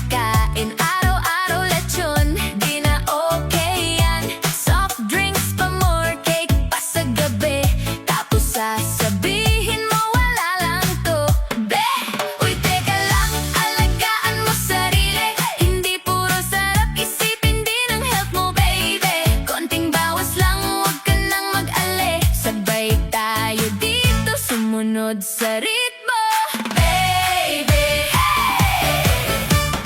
nakain araw-araw lechon, di na okay yan. Soft drinks pa more, cake pa sa gabi, tapos sasabihin mo wala lang to. Bleh! Uy, teka lang, alagaan mo sarili. Hindi puro sarap, isipin din ang health mo, baby. Konting bawas lang, huwag ka nang mag-ali. Sabay tayo dito, sumunod sa ritmo, baby.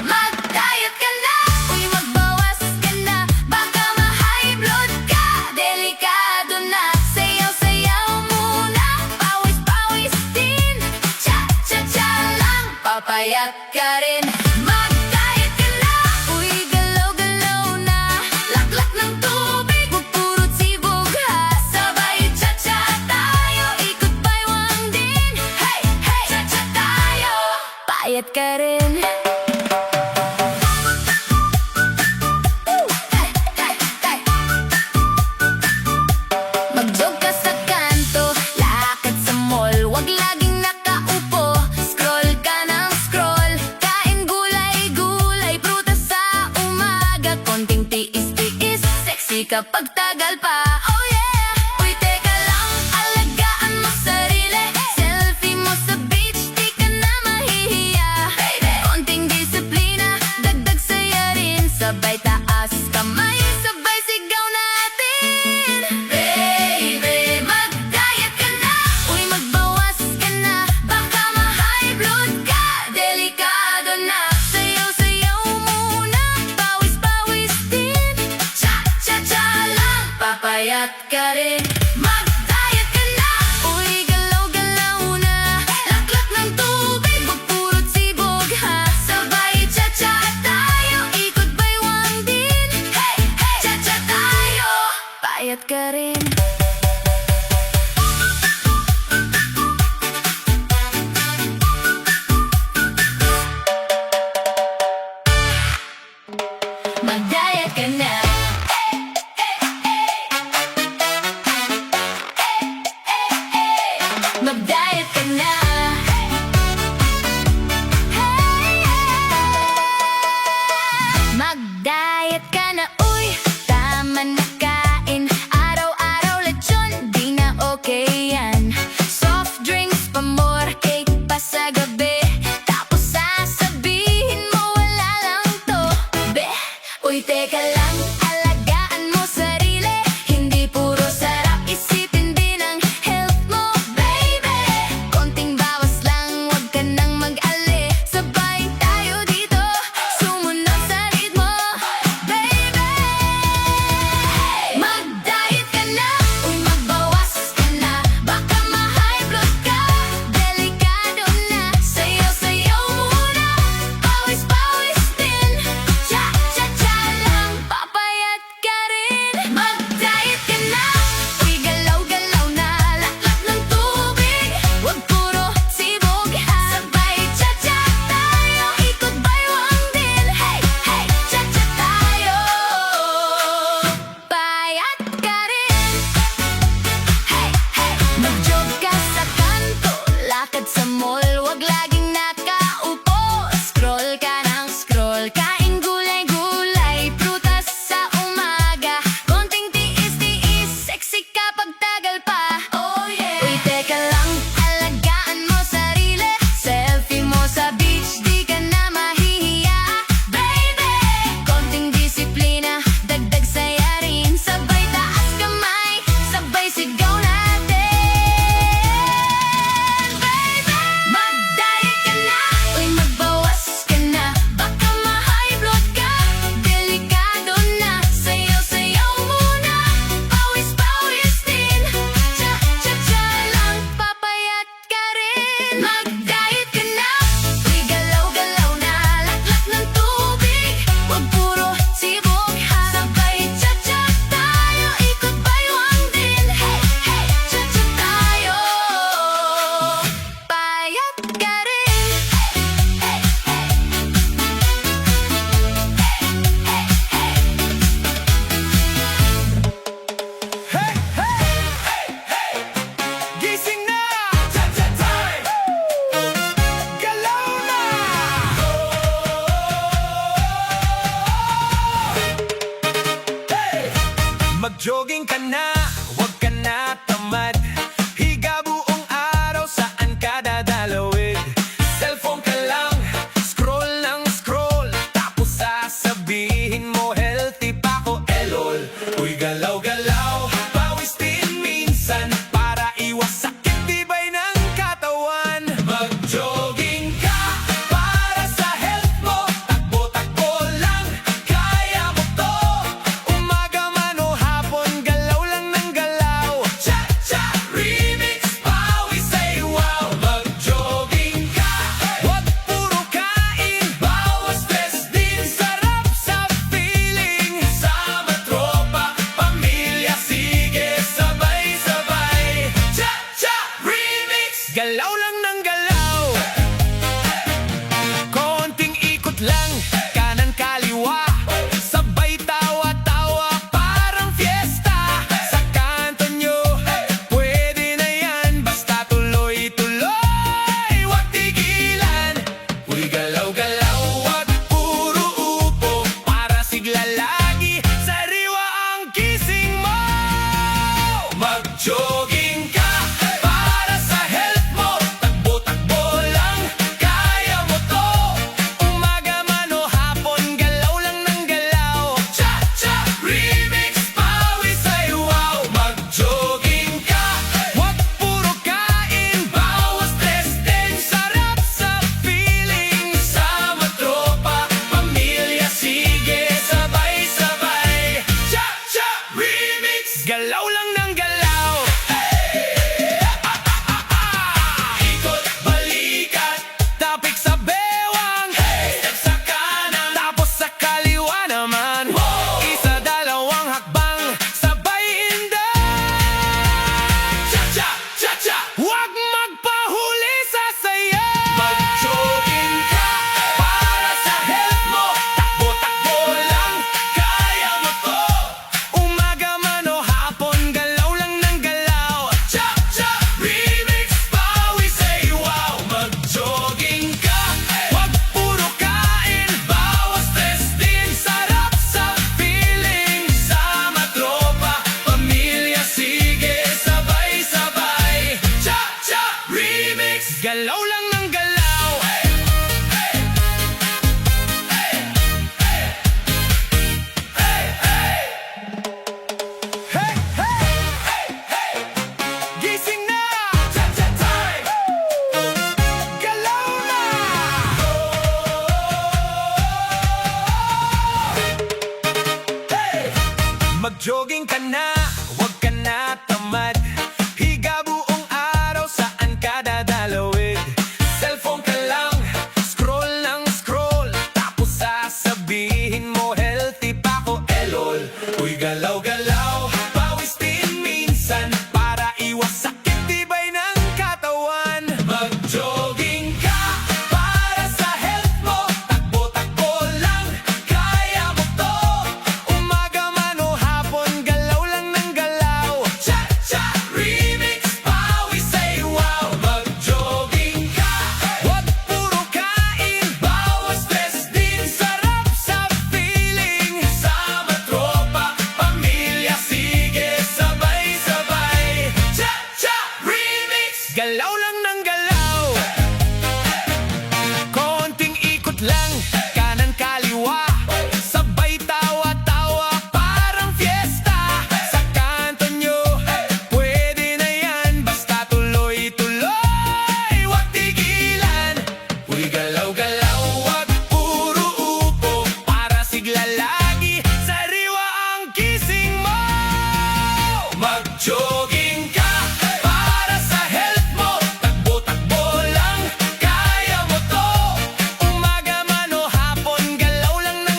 Mag-diet ka na, uy, magbawas ka na. Baka ma-high blood ka, delikado na. Sayaw-sayaw muna, pawis-pawis din. Cha-cha-cha lang, papayat ka rin. Mag-diet ka na, uy, galaw-galaw na. Laklak ng tubig, pupurot sibog ha. Sabay cha-cha tayo, ikot baywang din. Hey, hey, cha-cha tayo, payat ka rin. Mag-jog ka sa kanto, lakad sa mall, wag laging nakaupo. Scroll ka ng scroll, kain gulay-gulay, prutas sa umaga. Konting tiis-tiis, sexy kapag tagal pa. Oh yeah! Uy, teka lang, alagaan mo sarili. Selfie mo sa beach, di ka na mahihiya. Konting disiplina, dagdag saya rin. Sabay taas kamay, sabay sigaw natin. Baby, mag-diet ka na, uy, magbawas ka na. Baka ma-high blood ka, delikado na. Sayaw-sayaw muna, pawis-pawis din. Cha-cha-cha lang, papayat ka rin. Mag-diet ka na, uy, galaw-galaw na. Laklak ng tubig, pupurot sibog ha. Sabay cha-cha tayo, ikot baywang din. Hey, hey, cha-cha tayo, payat ka rin. Mag-diet ka na. Mag-diet ka na. Mag-diet ka na, uy, tama na kain. Araw-araw lechon, di na okay yan. Soft drinks pa more, cake pa sa gabi, tapos sasabihin mo wala lang to. Beh, uy, teka lang, alagaan mo sarili. Hindi puro sarap, isipin din ang health mo, baby. Konting bawas lang, huwag ka nang mag-ali. Sabay tayo dito, sumunod sa ritmo, baby. Mag-diet ka na, uy, magbawas ka na. Baka ma-high blood ka, delikado na. Sayaw-sayaw muna, pawis-pawis din. Cha-cha-cha lang, Mag-jogging ka na, huwag ka na tamad. Higa buong araw, saan ka dadalawin? Cellphone ka lang, scroll ng scroll. Tapos sasabihin mo, healthy pa ko, elol. Uy, galaw-galaw, pawis din minsan, para iwas sakit, tibay ng katawan. Mag-jogging ka, para sa health mo. Takbo-takbo lang, kaya mo to. Umaga man o hapon, galaw lang ng galaw. Cha-cha remix, pawis ay wow. Mag-jogging ka, huwag puro kain. Bawas stress din, sarap sa feeling. Sama tropa, pamilya, sige sabay-sabay. Cha-cha remix, galaw lang ng galaw. Konting ikot lang, kanan kaliwa. Sabay tawa-tawa, parang fiesta. Sa kanto nyo, pwede na yan. Basta tuloy-tuloy, wag tigilan. Uy, galaw-galaw, wag puro upo. Para sigla lagi, sariwa ang gising mo. Mag-jogging ka, para sa health mo. Takbo-takbo lang, kaya mo to. Umaga man o hapon, galaw lang ng galaw. Cha-cha remix, pawis ay wow. Mag-jogging ka, huwag puro kain. Bawas stress din, sarap sa feeling. Sama tropa, pamilya, sige sabay-sabay. Cha-cha remix, galaw lang ng galaw. Ikot, balikat, tapik sa bewang. Step sa kanan, tapos sa kaliwa naman. Isa, dalawang hakbang, sabay inday. Cha-cha, cha-cha, huwag magpahuli sa saya. Mag-jogging ka, para sa health mo. Takbo-takbo lang, kaya mo to. Umaga man o hapon, galaw lang ng galaw. Cha-cha remix, pawis ay wow. Mag-jogging ka, huwag puro kain. Bawas stress din, sarap sa feeling. Sama tropa, pamilya, sige sabay-sabay. Cha-cha remix, galaw lang ng galaw. Hey, hey! Gising na! Cha-cha time! Galaw na! Mag-jogging ka na, huwag ka na tamad. Higa buong araw, saan ka dadalawin? Cellphone ka lang, scroll ng scroll. Tapos sasabihin mo, healthy pa ko, elol. Uy, galaw-galaw, pawis din minsan, para iwas sakit, tibay ng katawan. Mag-jogging ka, para sa health mo. Takbo-takbo lang, kaya mo to. Umaga man o hapon, galaw lang ng galaw. Cha-cha remix, pawis ay wow. Mag-jogging ka, huwag puro kain. Bawas stress din, sarap sa feeling. Sama tropa, pamilya, sige sabay-sabay. Cha-cha remix, galaw lang ng galaw. Konting ikot lang, kanan kaliwa. Sabay tawa-tawa, parang fiesta. Sa kanto nyo, pwede na yan. Basta tuloy-tuloy, wag tigilan. Uy, galaw-galaw, wag puro upo. Para sigla lagi, sariwa ang gising mo. Mag-jogging ka, para sa health mo. Takbo-takbo lang, kaya mo to. Umaga man o hapon, galaw lang ng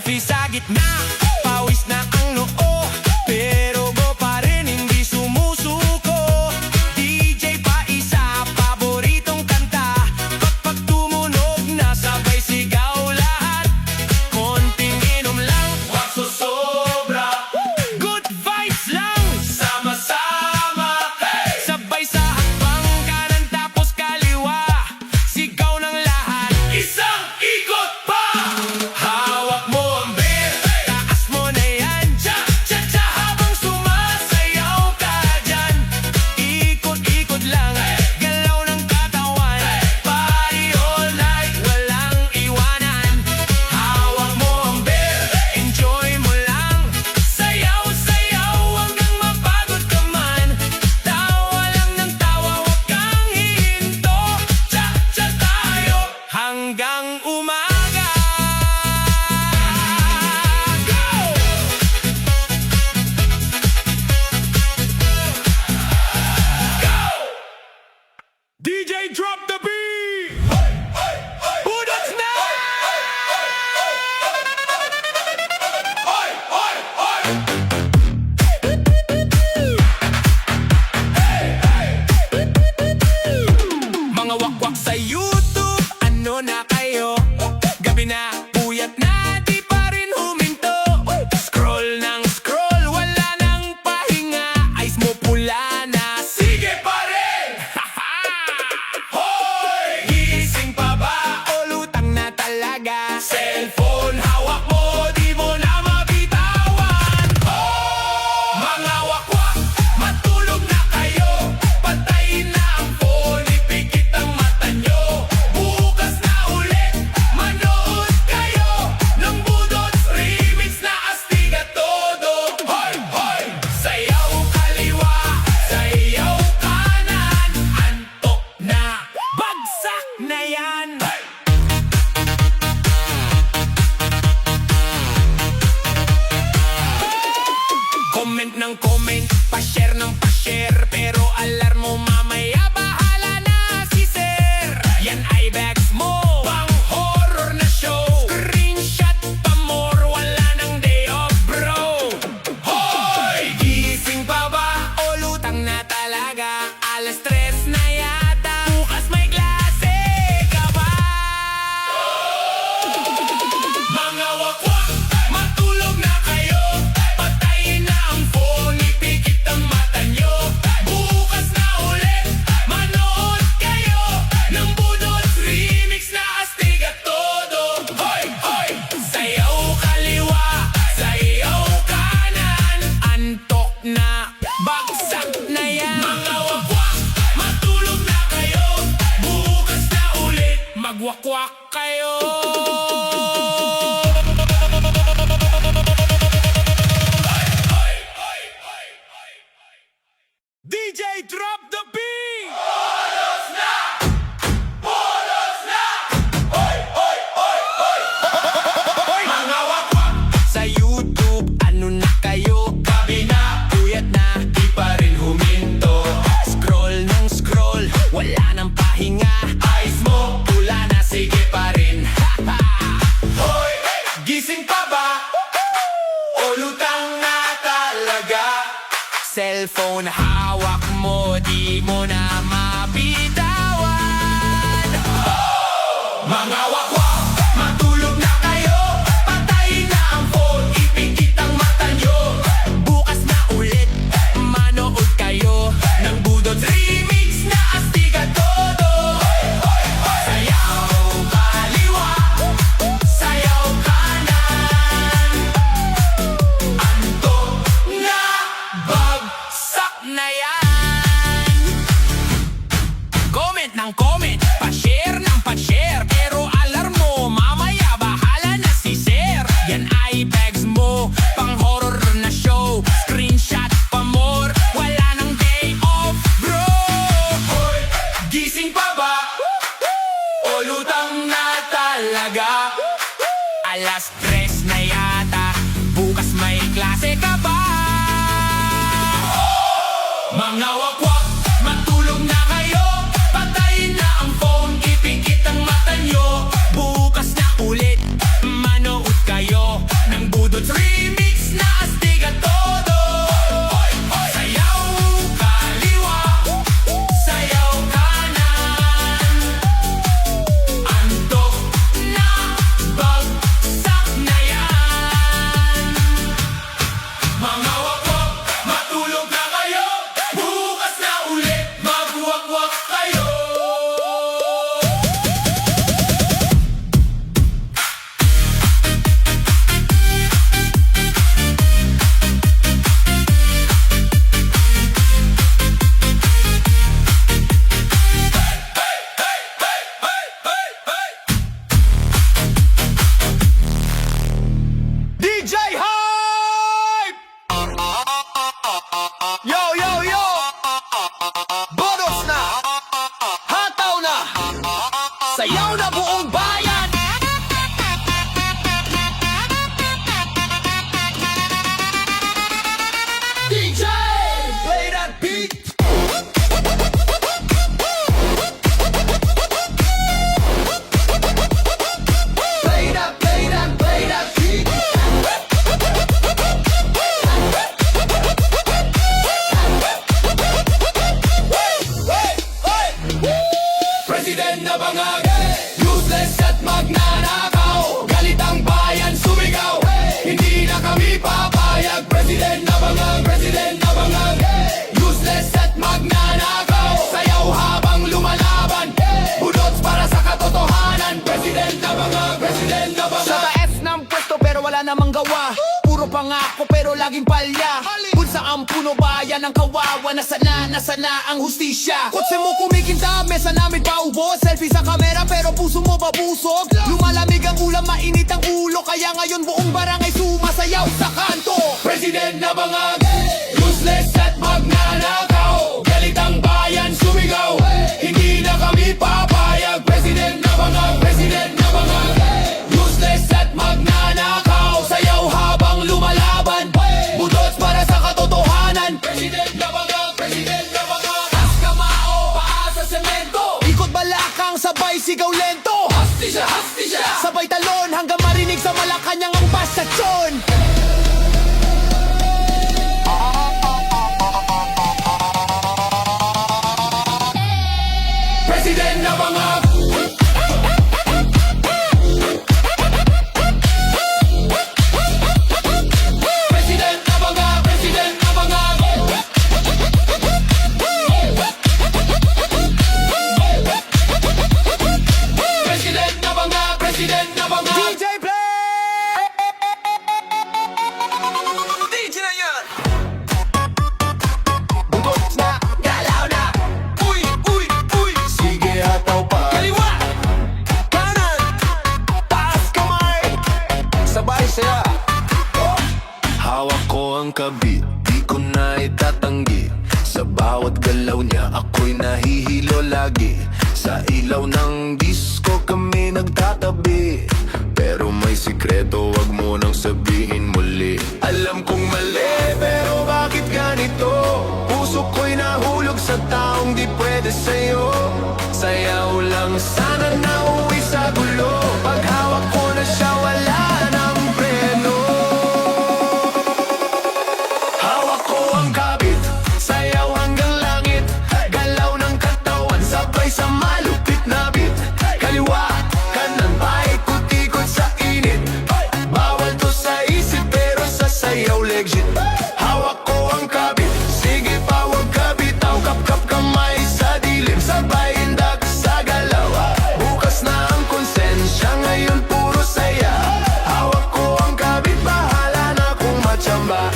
Selfie sa gitna, pawis na ang noo, pero go pa rin, hindi sumusuko. DJ pa isa, paboritong kanta, kapag tumunog na sabay sigaw lahat. Konting inom lang, wag susobra, good vibes lang, sama-sama. Sabay sa hakbang, kanan tapos kaliwa, sigaw ng lahat, isang ikot pa. Hawak mo ang beer, taas mo na yan, cha-cha-cha, habang sumasayaw ka dyan. Ikot-ikot lang, galaw ng katawan, party all night, walang iwanan. Hawak mo ang beer, enjoy mo lang, sayaw-sayaw hanggang mapagod ka man. Tawa lang ng tawa, huwag kang hihinto, cha-cha tayo hanggang umaga. DJ drop the beat! Budots na! Mga wakwak sa YouTube, ano na kayo? Gabi na, puyat na, di pa rin huminto. Scroll ng scroll, wala nang pahinga. Eyes mo pula na, sige pa rin! Hoy! Gising pa ba? O lutang na talaga? Cellphone hawak mo, di mo na mabitawan. Mga wakwak, matulog na kayo. Patayin na ang phone, ipikit ang mata nyo. Bukas na ulit, manood kayo ng Budots Remix na astig at todo. Hoy! Hoy! Sayaw kaliwa, sayaw kanan, antok na, bagsak na yan. Comment ng comment, pa-share ng pa-share, pero alarm mo mamaya, bahala na si sir. Yan ay bags mo, pang horror na show. Screenshot pa more, wala nang day off bro. Hoy! Gising pa ba? O lutang na talaga? Alas 3 na yata, bukas may klase ka ba? Mga wakwak, matulog na kayo. Patayin na ang phone, ipikit ang mata nyo. Bukas na ulit, manood kayo ng Budots Remix na astig at todo. Hoy! Hoy! Sayaw kaliwa, sayaw kanan, antok na, bagsak na yan. Mga wakwak, matulog na kayo. Bukas na ulit, magwakwak kayo. DJ drop the beat! Budots na! Budots na! Hoy! Hoy! Hoy! Hoy! Mga wakwak sa YouTube, ano na kayo? Gabi na, puyat na, di pa rin huminto. Scroll ng scroll, wala nang pahinga. Eyes mo, pula na, sige pa rin. Hoy! Gising pa ba? O lutang na talaga? Cellphone hawak mo, di mo na mabitawan. Mga wakwak, matulog na kayo. Patayin na ang phone, ipikit ang mata nyo. Bukas na ulit, manood kayo ng Budots Remix na astig at todo. Sayaw kaliwa, sayaw kanan, antok na, bagsak na yan. Comment ng comment, pa-share ng pa-share, pero alarm mo mamaya, bahala na si sir. Yan ay bags mo, pang horror na show. Screenshot pa more, wala nang day off bro. Hoy! Gising pa ba? O lutang na talaga? Alas 3 na yata, bukas may klase ka ba? Mga wakwak, matulog na kayo. Patayin na ang phone, ipikit ang mata nyo. Bukas na ulit, manood kayo wala namang gawa. Puro pangako pero laging palya. Kung saan puno bayan ang kawawa, nasana ang hustisya. Kotse mo kumikinta, mesa namin paubo. Selfie sa kamera pero puso mo babusog. Lumalamig ang ulam, mainit ang ulo, kaya ngayon buong barangay sumasayaw sa kanto. President na bangag, useless at magnanakaw. Galit ang bayan sumigaw, hindi na kami papayag. President na bangag, president na bangag, useless at magnanakaw. Sayaw habang lumalaban, budots para sa katotohanan. President na bangag, president na bangag. Tas kamao, paa sa semento, ikot balakang sabay sigaw lento. Hasti siya, sabay talon hanggang marinig sa Malacanang ang bastasyon. President na bangag, president na bangag, president na bangag. President na bangag, president na bangag. DJ play! DJ na yan! Budots na, galaw na. Uy, uy, uy, sige hataw pa. Kaliwa, kanan, taas kamay, sabay saya. Hawak ko ang kabit, di ko na itatanggi. Sa bawat galaw niya, ako'y nahihilo lagi. Sa ilaw ng disco kami nagtatabi. Pero may sikreto, wag mo nang sabihin muli. Alam kong mali, pero bakit ganito? Puso ko'y nahulog sa taong di pwede sa'yo. Sayaw lang sana nauwi sa gulo. Pag hawak ko na siya, wala nang preno. Hawak ko ang kabit, sayaw hanggang langit. Galaw ng katawan, sabay sa malupit na beat. Kaliwa, kanan, paikot-ikot sa init. Bawal to sa isip pero sa sayaw legit. Hawak ko ang kabit, sige pa wag ka bitaw. Kap-kap kamay sa dilim, sabay indak sa galaw. Bukas na ang konsensya, ngayon puro saya. Hawak ko ang kabit, bahala na kung matsamba.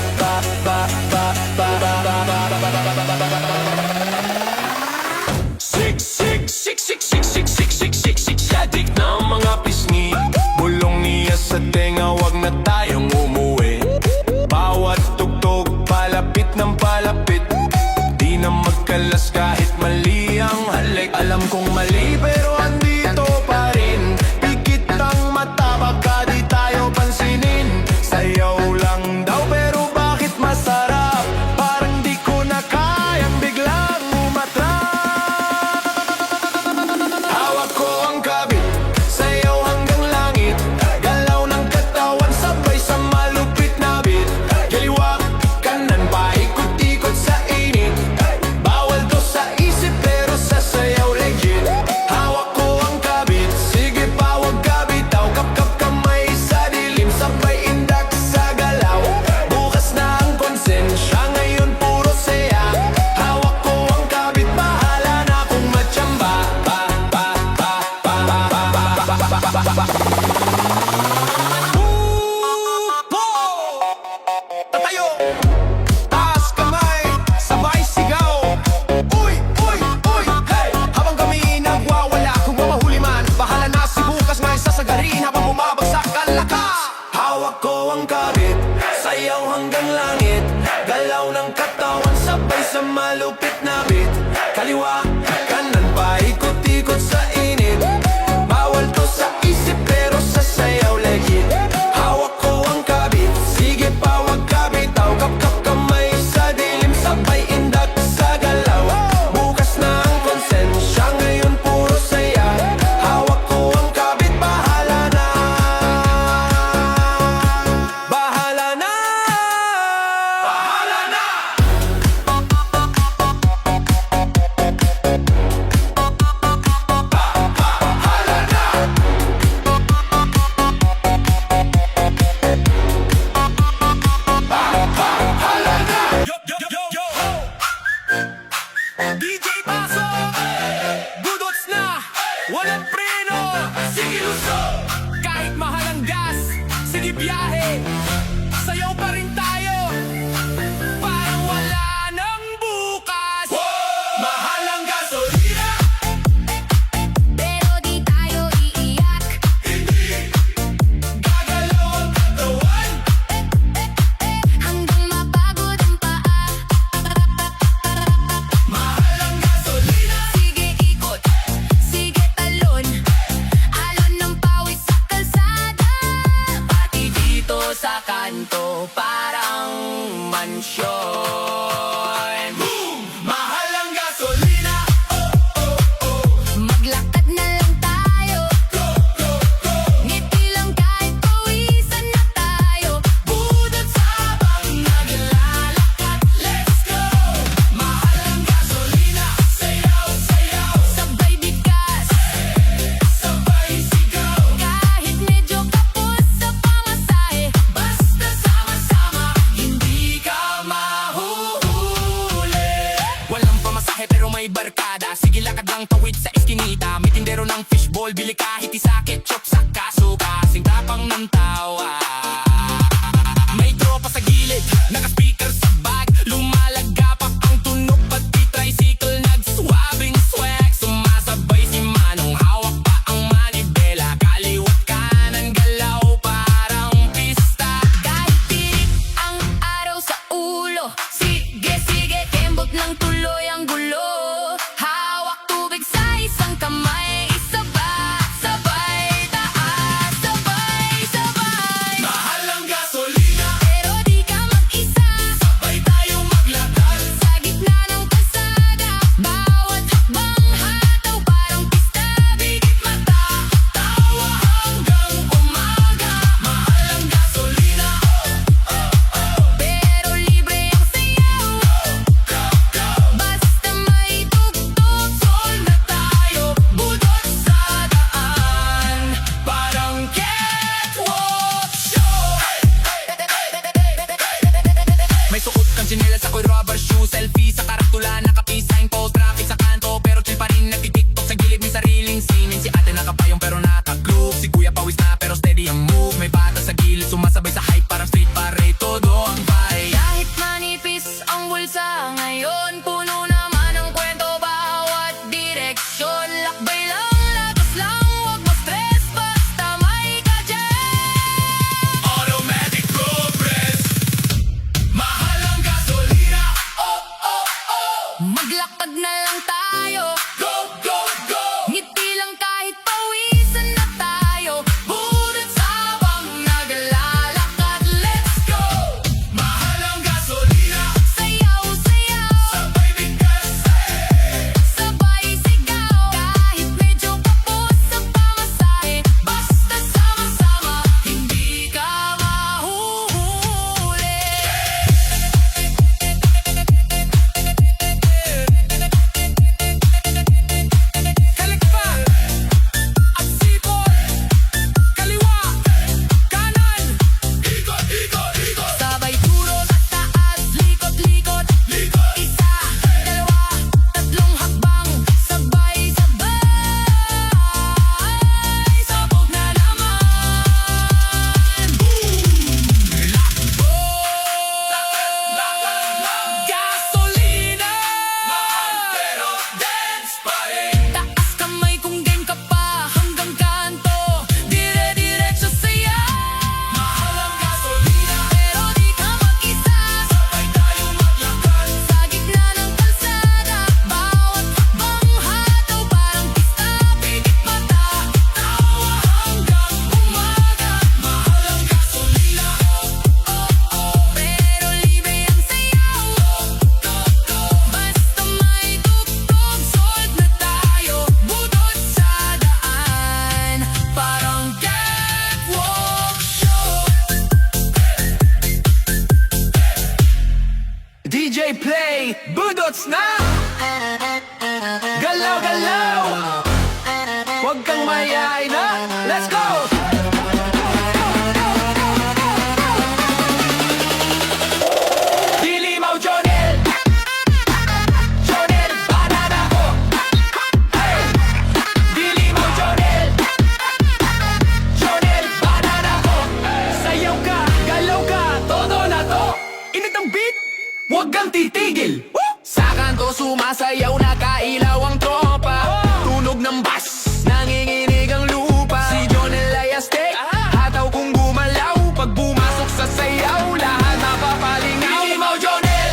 Sik, sadik na ang mga pisngi. Bulong niya sa tenga, wag na tayong umuwi. Bawat tugtog, palapit ng palapit. Di na magkalas kahit mali ang halik. Alam kong mali pero andito pa rin. Pikit ang mata, baka di tayo pansinin. Sayaw lang daw pero bakit masarap? Parang di ko na kayang biglang umatras. Hawak ko ang kabit, sayaw hanggang langit. Galaw ng katawan, sabay sa malupit na beat. Kaliwa, kanan, paikot-ikot sa init. Bawal to sa isip pero sa sayaw legit. Hawak ko ang kabit, sige pa wag ka bitaw. Kap-kap kamay sa dilim, sabay indak sa galaw. Bukas na ang konsensya, ngayon puro saya. Hawak ko ang kabit, bahala na kung matsamba. Tatayo, taas kamay, sabay sigaw. Uy, uy, uy, hey! Habang kami nagwawala, kung mamahuli man, bahala na si bukas, ngayon sasagarin habang bumabagsak ang lakas. Hawak ko ang kabit, sayaw hanggang langit. Galaw ng katawan, sabay sa malupit na beat. Kaliwa, kanan, paikot-ikot sa init. Bawal to sa isip pero sa sayaw legit. Hawak ko ang kabit, sige pa wag ka bitaw. Kap-kap kamay sa dilim, sabay indak sa galaw. Bukas na ang konsensya, ngayon puro saya. Hawak ko ang kabit, bahala na. Bahala na. Bahala na. di biyahe, sayaw pa rin tayo, parang wala nang bukas. Mahal ang gasolina, Pero di tayo iiyak. gagalaw ang katawan. Hanggang mapagod ang paa. Mahal ang gasolina, Sige ikot, sige talon. Alon ng pawis sa kalsada. Pati dito sa kanto, parang mansyon. mahal ang gasolina. Maglakad na lang tayo. Ngiti lang kahit pawisan na tayo. Budot sa habang naglalakad, let's go! Mahal ang gasolina, sayaw, sayaw, Sabay bigkas, sabay sigaw. kahit medyo kapos sa pamasahe. Basta sama-sama, hindi ka mahuhuli. Walang pamasahe pero may barkada. Sige lakad lang tawid sa eskinita. May tindero ng fishball, bili kahit isa ketchup sa kasuka. Singtapang ng tawa. May tropa sa gilid, naka-speaker sa bag. Lumalagapak ang tunog, pati tricycle nagswabing swag. Sumasabay si Manong, hawak pa ang manibela. Kaliwat kanan, galaw parang pista. Kahit tirik ang araw sa ulo. Sige, sige, kembot ng tuloy ang gulo. Hawak tubig sa isang kamay. Sabay, taas, sabay. Mahal ang gasolina, Pero di ka mag-isa. sabay tayo maglakad. Sa gitna ng kalsada, bawat hakbang hataw parang pista. Bigit mata, tawa hanggang umaga. Mahal ang gasolina, Pero libre ang sayaw. Basta may tugtog, sol na tayo, budot sa daan. Parang catwalk show. May suot kang tsinelas, ako'y rubber shoe. Selfie sa karatula, nakapisign pole. Traffic sa kanto, pero chill pa rin. Nagtitiktok sa gilid, may sariling singin. Si ate nakapayong pero naka-groove. Si kuya pawis na pero steady ang move. May bata sa gilid, sumasabay sa hype. Parang street parade, todo ang vibe. kahit manipis ang bulsa ngayon, puno naman ang kwento bawat direksyon. Lakbay lang, lakas lang, huwag ma-stress, basta may gadget. Automatic progress. Mahal ang gasolina. Oh, oh, oh. Maglakad na lang tayo. Go, go, go. Ngiti lang kahit pawisan na tayo. Budot sa habang naglalakad, let's go. Mahal ang gasolina. Sayaw, sayaw, Sabay bigkas. sabay sigaw. Kahit medyo kapos sa pamasahe, basta sama-sama, hindi ka mahuhuli. Kalikpan at sipon. Kaliwa, kanan. Ikot, ikot, ikot. Sabay turo sa taas, likot-likot. Likot. Isa, dalawa, tatlong hakbang. Sabay-sabay, sabog na naman. Lakad lang. Gasolina. Mahal pero dance pa rin. Taas kamay kung game ka pa, hanggang kanto. Dire-diretso saya. Mahal ang gasolina. Pero di ka mag-isa. Sabay tayo maglakad. Sa gitna ng kalsada, bawat hakbang hataw parang pista. Bigit mata, Tawa hanggang umaga. Mahal ang gasolina. pero libre ang sayaw. Basta may tugtog, sold na tayo. Budot sa daan, parang Catwalk show. DJ play, budots na. Galaw, galaw. Huwag kang mayayain na. Let's go. Dilimaw Jonel. Jonel, banana ko. Hey. Dilimaw Jonel. Jonel, banana ko. Sayaw. huwag kang titigil. Sa kanto sumasayaw, nakailaw ang tropa. Tunog ng bass, nanginginig ang lupa. Si Jonel ay astig, hataw kung gumalaw. Pag bumasok sa sayaw, lahat mapapalingaw. Dilimaw Jonel,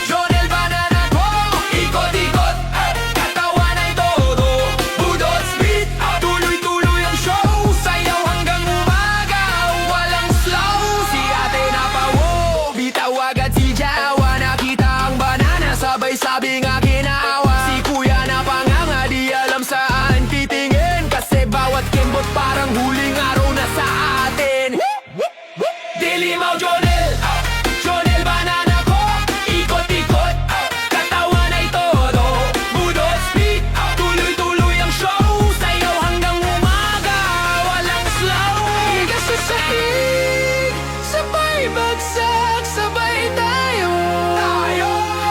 Jonel banana ko. Ikot-ikot, katawan ay todo. Budot speed, tuloy-tuloy ang show. Sayaw hanggang umaga, walang slow. Si ate napawo, bitaw agad si Jawa. Nakita ang banana, sabay sabi nga kinaawa. Si kuya na panganga, di alam saan titingin. Kasi bawat kimbot parang huling araw na sa atin. Dilimaw Jonel, Jonel banana ko. Ikot-ikot, katawan ay todo. Budot speed, tuloy-tuloy ang show. Sayaw hanggang umaga, walang slow. Igas sa sahig, sabay bagsak, sabay tayo.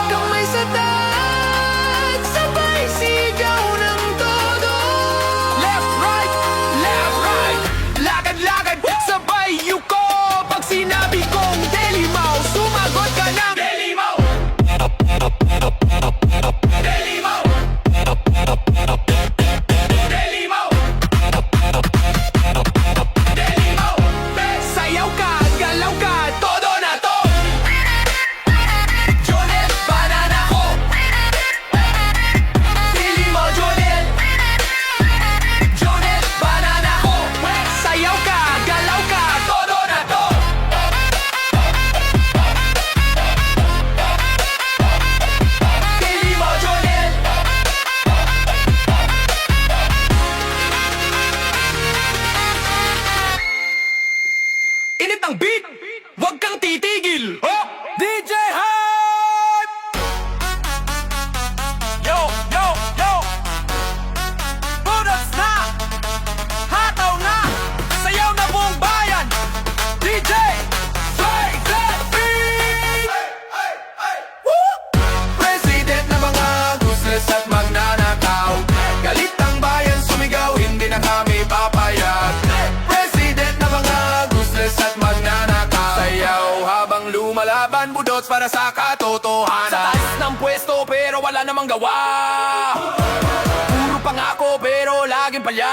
Kamay sa taas, sabay sigaw ng todo. Left, right, lakad-lakad, sabay yuko. Pag sinabi kong Dilimaw, sumagot ka ng Dilimaw. Dilimaw. Dilimaw. Dilimaw. Sayaw ka, galaw ka, todo na to. Jonel, banana ko. Dilimaw, Jonel. Jonel, banana ko. Sayaw ka, galaw ka, todo na to. Dilimaw, Jonel. Init ang beat, huwag kang titigil. DJ Hype! Yo, yo, yo! Budots na! Hataw na! Sayaw na buong bayan! DJ! Play that beat! Woo! President na mga useless at magnanakaw. Galit ang bayan, sumigaw, hindi na kami papayag. President na mga useless at magnanakaw. Sayaw habang lumalaban, budots para sa katotohanan. Sa taas ng pwesto pero wala namang gawa. Puro pangako pero laging palya.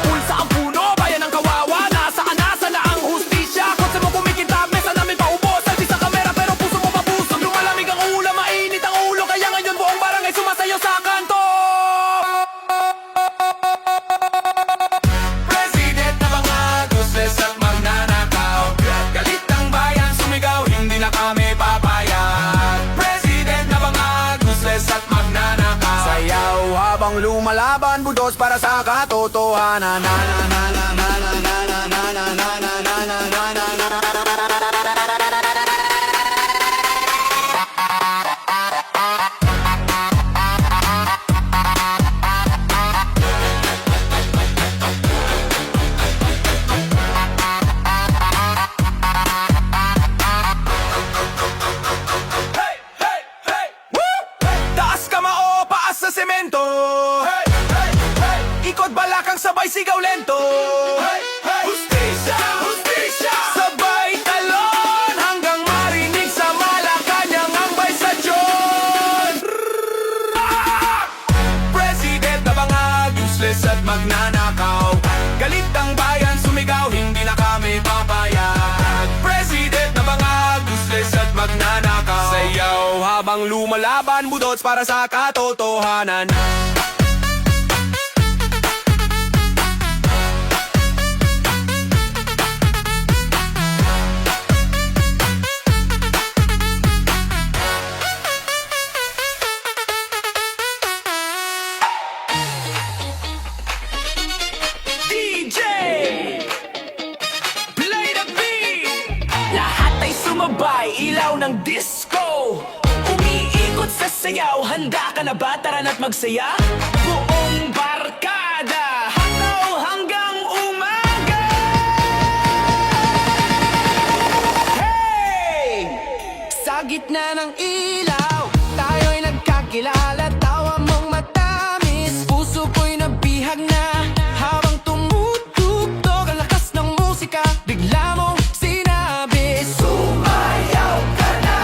Pulsa ang puno, bayan ang kawawa. Nasaan na ang hustisya? Kotse mo kumikita, mesa namin paubos. Selfie sa kamera pero puso mo mapuso. Lumalamig ang ulo, mainit ang ulo. Kaya ngayon buong barangay sumasayaw sa kanto. President na mga useless at magnanakaw. Galit ang bayan, sumigaw, hindi na kami papayag. President na mga useless at magnanakaw. Sayaw habang lumalaban, budos para sa katotohanan. Na na na na na na na na na na na na na na na na. Hey, hey, hey! Woo! Taas kamao, paas sa semento. Hey, hey, hey! Ikot balakang sabay sigaw lento. Hey, hey! Hustisya, hustisya! Sabay talon hanggang marinig sa Malacanang ang bay sa John. President na bangag, useless at magnanakaw. Galit ang bayan, sumigaw, hindi na kami papayag. President na bangag, useless at magnanakaw. Sayaw habang lumalaban, budots para sa katotohanan. DJ! Play the beat! Lahat ay sumabay, ilaw ng disco. Umiikot sa sayaw, handa ka na ba? Tara na't magsaya. Buong barkada, hataw hanggang umaga. Hey! Sa gitna ng ilaw, tayo'y nagkakilala. Tawa mong matamis, puso ko'y nabihag na. Habang tumutugtog ang lakas ng musika, bigla mong sinabi, sumayaw ka na.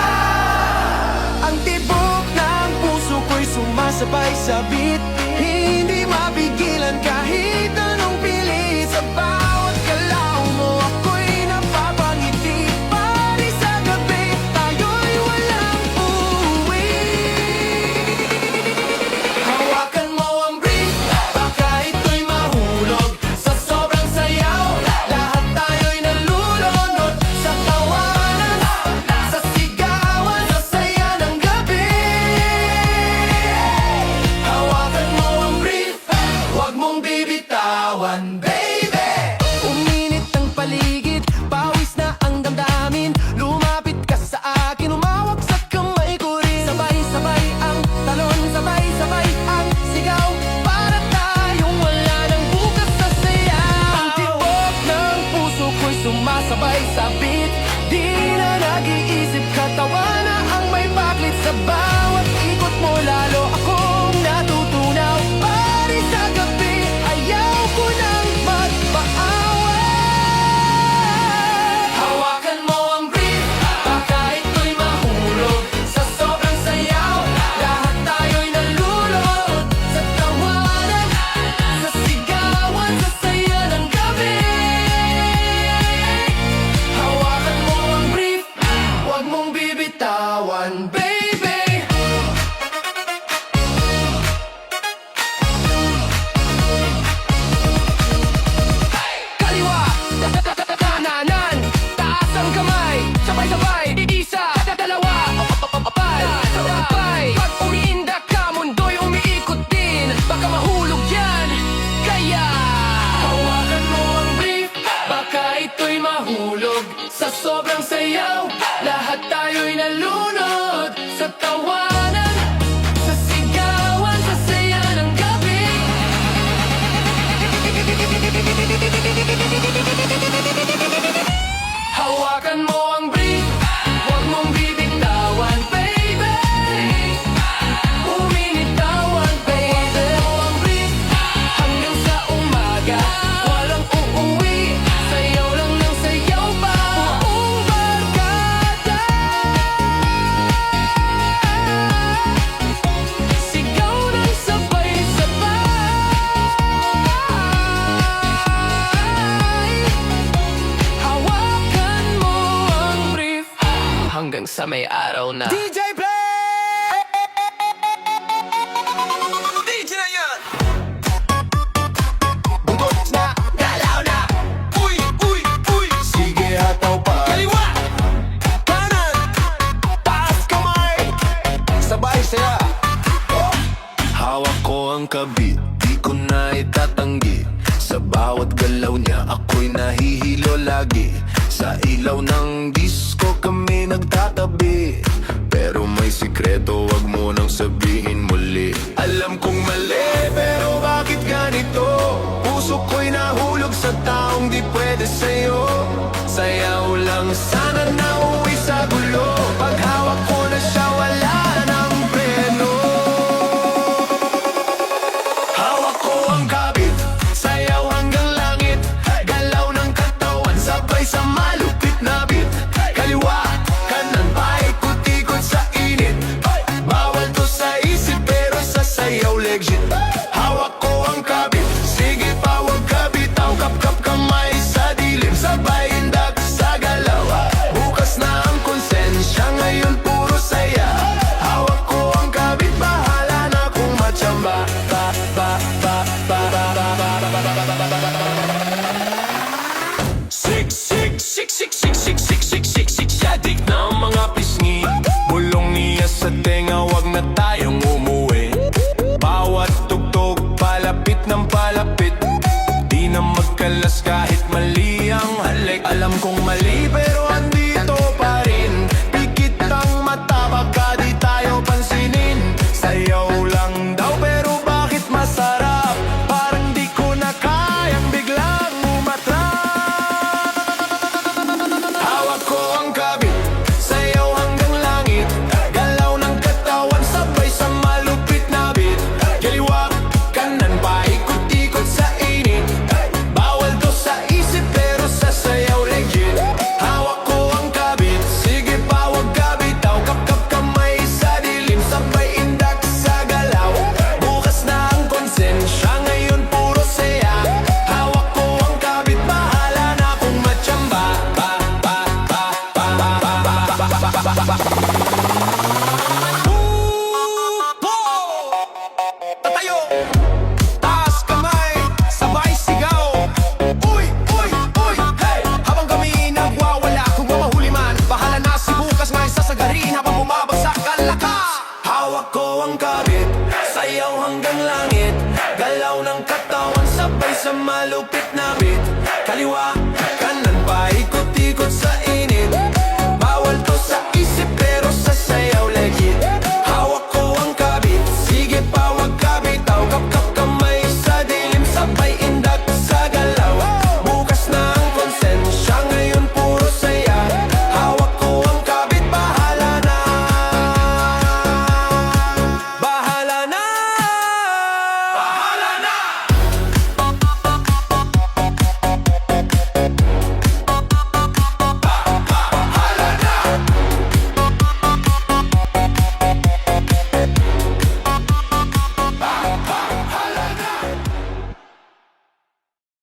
sa beat, hindi mapigilan kahit anong pilit. Sa bawat galaw mo ako'y napapangiti. Pari sa gabi, tayo'y walang uuwi. Hawakan mo ang brief, baka ito'y mahulog. Sa sobrang sayaw, lahat tayo'y nalulunod. Sa tawanan, sa sigawan, sa saya ng gabi. Hawakan mo ang brief, huwag mong bibitawan, baby. Uminit ang paligid, pawis na ang damdamin. Lumapit ka sa akin, umawak sa kamay ko rin. Sabay-sabay ang talon, sabay-sabay ang sigaw. Para tayong wala ng bukas sa sayaw. Ang tibok ng puso ko'y sumasabay sa beat. Di na nag-iisip, katawa na ang may baklit. Sa bawat ikot mo lalo akong natutunaw. Pari sa gabi, ayaw ko nang magpaaway. Hawakan mo ang brief, baka ito'y mahulog. Sa sobrang sayaw, lahat tayo'y nalulunod. Sa tawanan, sa sigawan, sa saya ng gabi. Hawakan mo ang brief, huwag mong bibitawan, baby. Kaliwa, kananan, taas ang kamay. Sabay-sabay, isa, dalawa, sabay. Pag umiinda ka, mundo'y umiikot din. Baka mahulog yan, kaya hawakan mo ang brief, baka ito'y mahulog. Sa sobrang sayaw, lahat tayo'y nalunod. Sa tawanan, sa sigawan, sa saya ng gabi. Hawakan mo ang brief, huwag mong bibitawan, baby. Uminitawan, baby. Hawakan mo ang brief, hanggang sa umaga. Walang uuwi, sayaw lang ng sayaw pa. Buong barkada, sigaw ng sabay-sabay. Hawakan mo ang brief, hanggang sa may araw na DJ Play! DJ na yan! Butot na, galaw na. Uy, uy, uy. Sige, hataw pa. Kaliwa, kanan, taas kamay. Sabay saya. Hawak ko ang kabit, di ko na itatanggi. Sa bawat galaw niya, ako'y nahihilo lagi. Sa ilaw ng disco kami nagtatabi. Pero may sikreto, wag mo nang sabihin muli. Alam kong mali, pero bakit ganito? Puso ko'y nahulog sa taong di pwede sa'yo. Sayaw lang sana nauwi sa gulo. Pag hawak ko na siya, wala nang preno. Hawak ko ang kabit, sayaw hanggang langit. Galaw ng katawan, sabay sa malupit na beat. Kaliwa, kanan, paikot-ikot sa init. Bawal to sa isip, pero sa sayaw legit. Hawak ko ang kabit, sige pa wag ka bitaw. Kap-kap kamay sa dilim, sabay indak sa galaw. Bukas na ang konsensya, ngayon puro saya. Hawak ko ang kabit, bahala na kung matsamba. Ba, ba, ba, ba, ba, ba, ba, ba, ba, ba, ba, ba, ba. Sik, sik, sik, sik, sik, sik, sik, sik, sik, sik. Sadik na ang mga pisngi. Bulong niya sa tenga, wag na tayong umuwi. Bawat tugtog, palapit ng palapit. Di na magkalas kahit mali ang halik. Alam kong mali pero andito pa rin. Pikit ang mata, baka di tayo pansinin. Sayaw lang daw pero bakit masarap? Parang di ko na kayang biglang umatras. Hawak ko ang kabit, sayaw hanggang langit. Galaw ng katawan, sabay sa malupit na beat. Kaliwa, kanan, paikot-ikot sa init. Bawal to sa isip pero sa sayaw legit. Hawak ko sa malupit na beat. Kaliwa, kanan, paikot-ikot sa